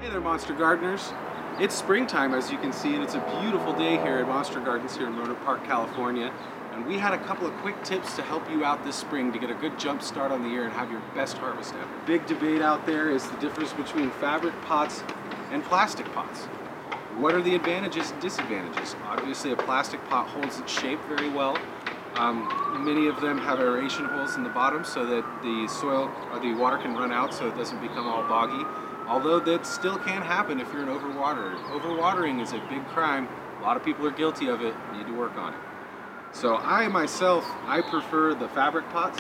Hey there, Monster Gardeners. It's springtime, as you can see, and it's a beautiful day here at Monster Gardens here in Rohnert Park, California. And we had a couple of quick tips to help you out this spring to get a good jump start on the year and have your best harvest ever. Big debate out there is the difference between fabric pots and plastic pots. What are the advantages and disadvantages? Obviously, a plastic pot holds its shape very well. Many of them have aeration holes in the bottom so that the soil or the water can run out so it doesn't become all boggy. Although that still can happen if you're an overwaterer. Overwatering is a big crime. A lot of people are guilty of it. Need to work on it. So I prefer the fabric pots.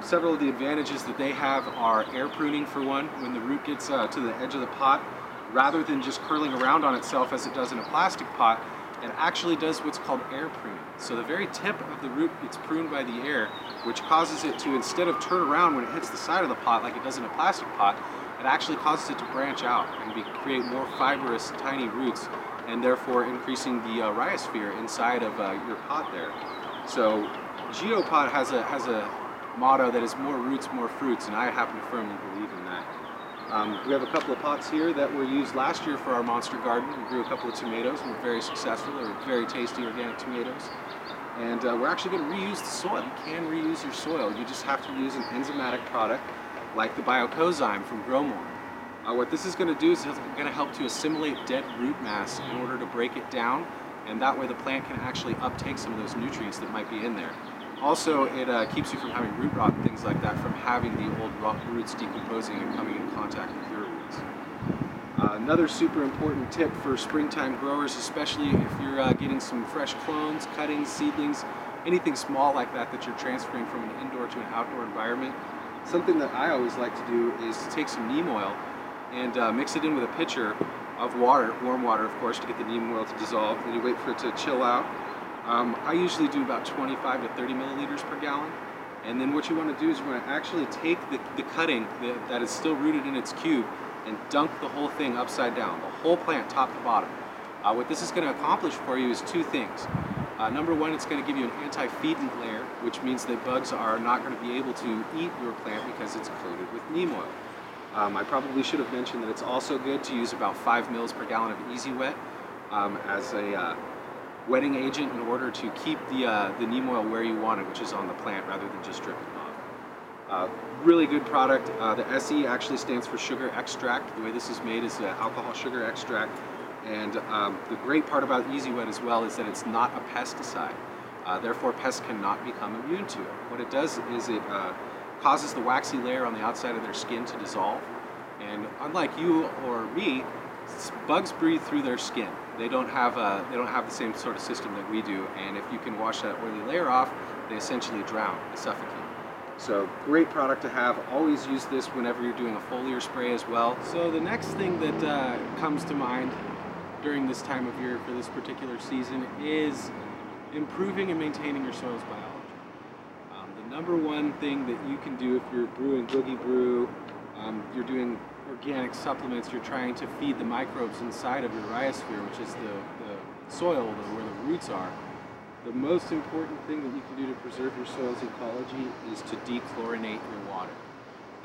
Several of the advantages that they have are air pruning for one. When the root gets to the edge of the pot, rather than just curling around on itself as it does in a plastic pot, it actually does what's called air pruning. So the very tip of the root gets pruned by the air, which causes it to, instead of turn around when it hits the side of the pot like it does in a plastic pot, it actually causes it to branch out and create more fibrous, tiny roots, and therefore increasing the rhizosphere inside of your pot there. So Geopot has a motto that is more roots, more fruits, and I happen to firmly believe in that. We have a couple of pots here that were used last year for our monster garden. We grew a couple of tomatoes and were very successful. They were very tasty organic tomatoes. And we're actually going to reuse the soil. You can reuse your soil. You just have to use an enzymatic product like the Biocozyme from Growmore. What this is going to do is it's going to help to assimilate dead root mass in order to break it down, and that way the plant can actually uptake some of those nutrients that might be in there. Also, it keeps you from having root rot and things like that from having the old roots decomposing and coming in contact with your roots. Another super important tip for springtime growers, especially if you're getting some fresh clones, cuttings, seedlings, anything small like that that you're transferring from an indoor to an outdoor environment. Something that I always like to do is to take some neem oil and mix it in with a pitcher of water, warm water of course, to get the neem oil to dissolve. Then you wait for it to chill out. I usually do about 25 to 30 milliliters per gallon. And then what you want to do is you want to actually take the cutting that is still rooted in its cube and dunk the whole thing upside down, the whole plant top to bottom. What this is going to accomplish for you is two things. Number one, it's going to give you an anti-feedant layer, which means that bugs are not going to be able to eat your plant because it's coated with neem oil. I probably should have mentioned that it's also good to use about 5 mils per gallon of Easy Wet as a wetting agent in order to keep the neem oil where you want it, which is on the plant rather than just dripping off. Really good product. The SE actually stands for sugar extract. The way this is made is alcohol sugar extract. And the great part about Easy Wet as well is that it's not a pesticide. Therefore, pests cannot become immune to it. What it does is it causes the waxy layer on the outside of their skin to dissolve. And unlike you or me, bugs breathe through their skin. They don't have the same sort of system that we do. And if you can wash that oily layer off, they essentially drown, they suffocate. So great product to have. Always use this whenever you're doing a foliar spray as well. So the next thing that comes to mind during this time of year for this particular season is improving and maintaining your soil's biology. The number one thing that you can do if you're brewing Boogie Brew, you're doing organic supplements, you're trying to feed the microbes inside of your rhizosphere, which is the soil where the roots are. The most important thing that you can do to preserve your soil's ecology is to dechlorinate your water.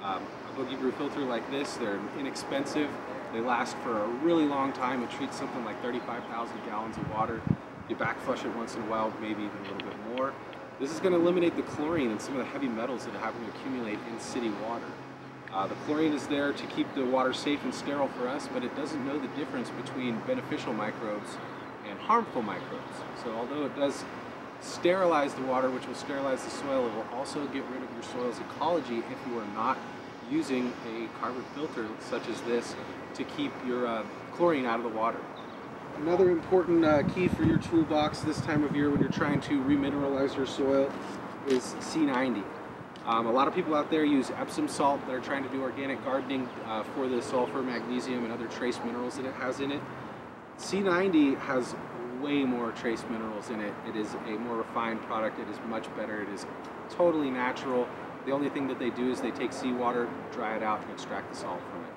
A Boogie Brew filter like this, they're inexpensive. They last for a really long time. It treats something like 35,000 gallons of water. You back flush it once in a while, maybe even a little bit more. This is going to eliminate the chlorine and some of the heavy metals that are having to accumulate in city water. The chlorine is there to keep the water safe and sterile for us, but it doesn't know the difference between beneficial microbes and harmful microbes. So although it does sterilize the water, which will sterilize the soil, it will also get rid of your soil's ecology if you are not using a carbon filter such as this to keep your chlorine out of the water. Another important key for your toolbox this time of year when you're trying to remineralize your soil is C90. A lot of people out there use Epsom salt that are trying to do organic gardening for the sulfur, magnesium, and other trace minerals that it has in it. C90 has way more trace minerals in it. It is a more refined product. It is much better. It is totally natural. The only thing that they do is they take seawater, dry it out, and extract the salt from it.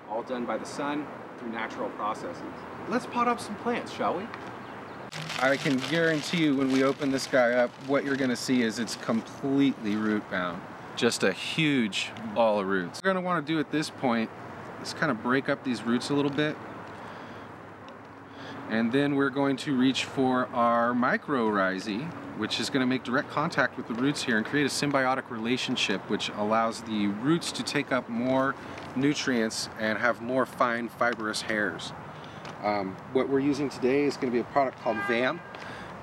All done by the sun through natural processes. Let's pot up some plants, shall we? I can guarantee you when we open this guy up, what you're gonna see is it's completely root bound. Just a huge ball of roots. What you're gonna wanna do at this point is kind of break up these roots a little bit. And then we're going to reach for our mycorrhizae, which is going to make direct contact with the roots here and create a symbiotic relationship, which allows the roots to take up more nutrients and have more fine fibrous hairs. What we're using today is going to be a product called VAM.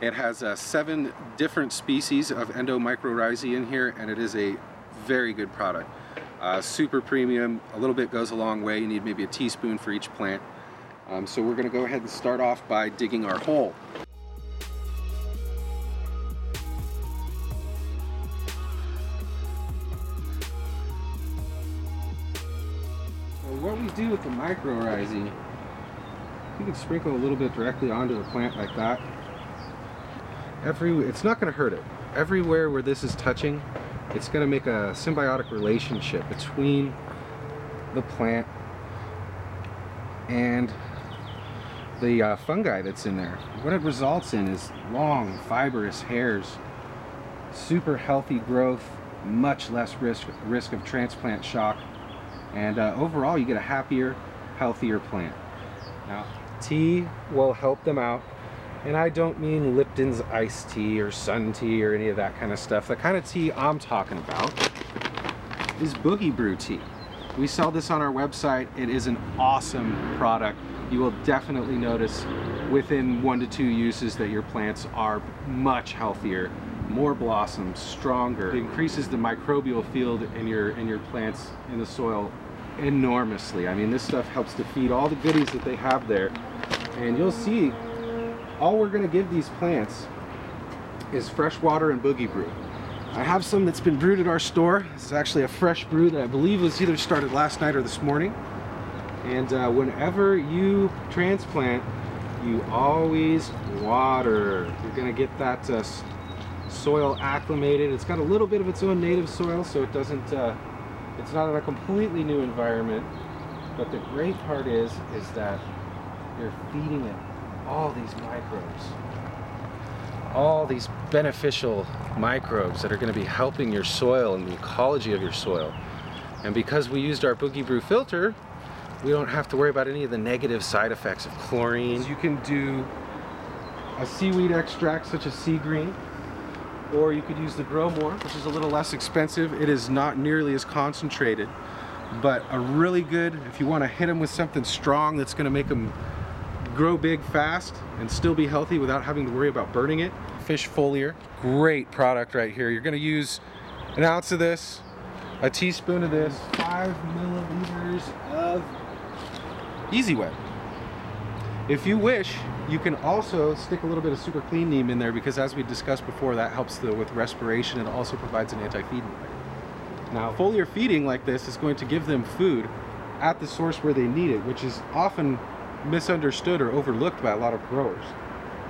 It has 7 different species of endomycorrhizae in here, and it is a very good product. Super premium, a little bit goes a long way. You need maybe a teaspoon for each plant. So we're going to go ahead and start off by digging our hole. So what we do with the mycorrhizae, you can sprinkle a little bit directly onto the plant like that. It's not going to hurt it. Everywhere where this is touching, it's going to make a symbiotic relationship between the plant and the fungi that's in there. What it results in is long, fibrous hairs, super healthy growth, much less risk of transplant shock, and overall you get a happier, healthier plant. Now, tea will help them out, and I don't mean Lipton's iced tea or sun tea or any of that kind of stuff. The kind of tea I'm talking about is Boogie Brew tea. We sell this on our website. It is an awesome product. You will definitely notice within 1 to 2 uses that your plants are much healthier, more blossoms, stronger. It increases the microbial field in your plants in the soil enormously. I mean, this stuff helps to feed all the goodies that they have there. And you'll see, all we're going to give these plants is fresh water and Boogie Brew. I have some that's been brewed at our store. This is actually a fresh brew that I believe was either started last night or this morning. And whenever you transplant, you always water. You're going to get that soil acclimated. It's got a little bit of its own native soil, so it doesn't, it's not in a completely new environment. But the great part is that you're feeding it all these microbes, all these beneficial microbes that are going to be helping your soil and the ecology of your soil. And because we used our Boogie Brew filter, we don't have to worry about any of the negative side effects of chlorine. You can do a seaweed extract such as sea green, or you could use the Grow More, which is a little less expensive. It is not nearly as concentrated, but a really good, if you want to hit them with something strong that's going to make them grow big fast and still be healthy without having to worry about burning it. Fish FOLIAR, great product right here. You're going to use an ounce of this, a teaspoon of this, 5 milliliters of Easy Wet. If you wish, you can also stick a little bit of Super Clean Neem in there, because as we discussed before, that helps with respiration. It also provides an anti-feeding layer. Now, foliar feeding like this is going to give them food at the source where they need it, which is often misunderstood or overlooked by a lot of growers.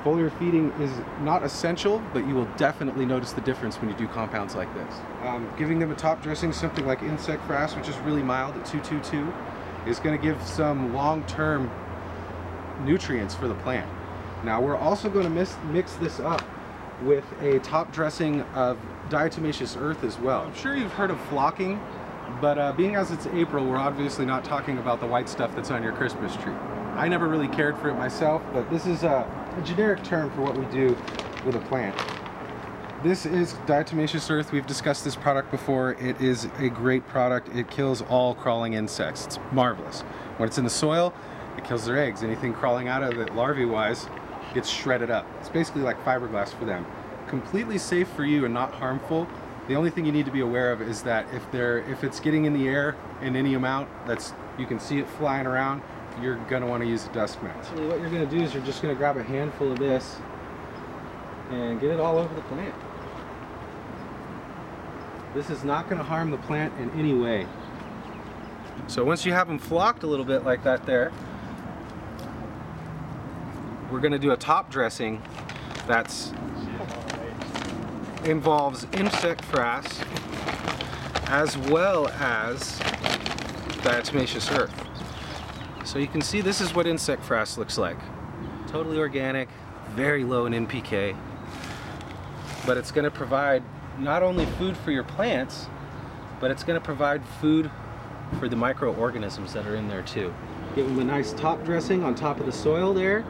Foliar feeding is not essential, but you will definitely notice the difference when you do compounds like this. Giving them a top dressing, something like insect frass, which is really mild at 222, is going to give some long-term nutrients for the plant. Now we're also going to mix this up with a top dressing of Diatomaceous Earth as well. I'm sure you've heard of flocking, but being as it's April, we're obviously not talking about the white stuff that's on your Christmas tree. I never really cared for it myself, but this is a generic term for what we do with a plant. This is Diatomaceous Earth. We've discussed this product before. It is a great product. It kills all crawling insects. It's marvelous. When it's in the soil, it kills their eggs. Anything crawling out of it larvae-wise gets shredded up. It's basically like fiberglass for them. Completely safe for you and not harmful. The only thing you need to be aware of is that if it's getting in the air in any amount, you can see it flying around, you're going to want to use a dust mask. Actually, what you're going to do is you're just going to grab a handful of this and get it all over the plant. This is not going to harm the plant in any way. So once you have them flocked a little bit like that there, we're going to do a top dressing that involves insect frass as well as Diatomaceous Earth. So you can see this is what insect frass looks like. Totally organic, very low in NPK, but it's going to provide not only food for your plants, but it's going to provide food for the microorganisms that are in there too. Give them a nice top dressing on top of the soil there.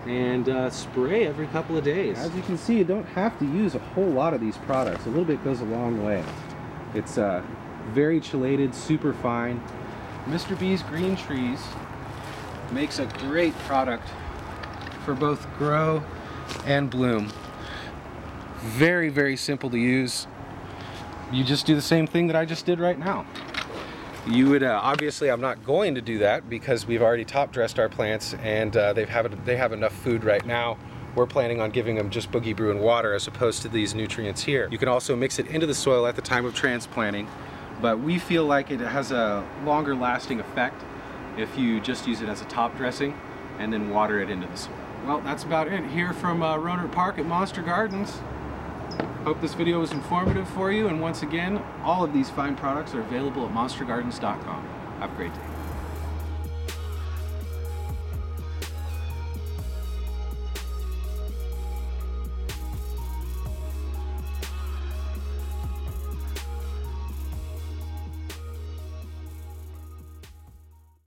And spray every couple of days. As you can see, you don't have to use a whole lot of these products. A little bit goes a long way. It's very chelated, super fine. Mr. B's Green Trees makes a great product for both grow and bloom. Very, very simple to use. You just do the same thing that I just did right now. You would obviously, I'm not going to do that because we've already top dressed our plants and they have enough food right now. We're planning on giving them just Boogie Brew and water as opposed to these nutrients here. You can also mix it into the soil at the time of transplanting, but we feel like it has a longer lasting effect if you just use it as a top dressing and then water it into the soil. Well, that's about it here from Rohnert Park at Monster Gardens. Hope this video was informative for you, and once again, all of these fine products are available at monstergardens.com. Have a great day.